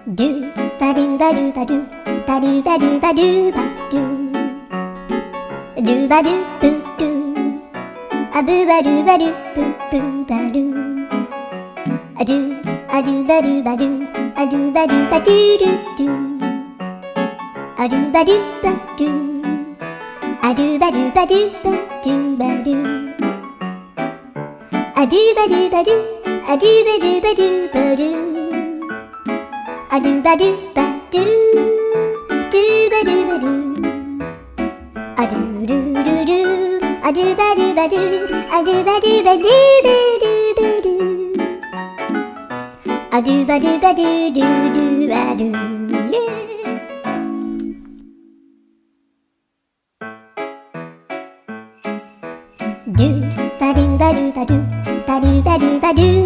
Do ba do ba do ba do ba do ba do ba do ba do do ba do boo do a boo ba do ba do boo boo ba do a do ba do ba do a do ba do ba do do do a do ba do ba do a do ba do ba do ba do ba do a do ba do ba do a do ba do ba do ba do a do ba do ba do do ba do ba do a do do do do a do ba do ba do a do ba do ba do ba do ba do a do ba do ba do do do ba do yeah. Do ba do ba do ba do ba do ba do ba do